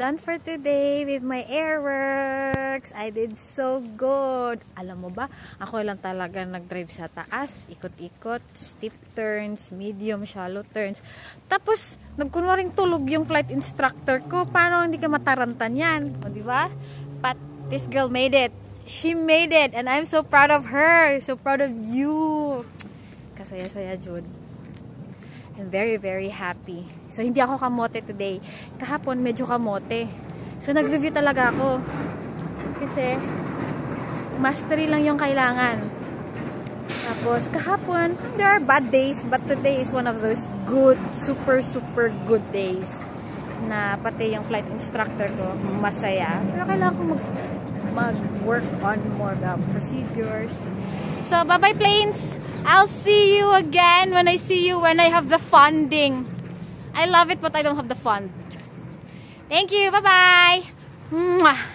done for today with my airworks. I did so good. Alam mo ba, ako lang talaga nag-drive sa taas. Ikot-ikot, steep turns, medium, shallow turns. Tapos, nagkunwaring tulog yung flight instructor ko. Paano hindi ka matarantan yan? O, diba? But this girl made it. She made it. And I'm so proud of her. So proud of you. Kasaya-saya, Jude. I'm very, very happy. So, hindi ako kamote today. Kahapon, medyo kamote. So, nag-review talaga ako. Kasi, mastery lang yung kailangan. Tapos, kahapon, there are bad days. But today is one of those good, super, super good days. Na pati yung flight instructor ko, masaya. Pero kailangan ko mag-work on more the procedures. So, bye-bye planes! I'll see you again when I see you when I have the funding. I love it but I don't have the fund. Thank you. Bye-bye.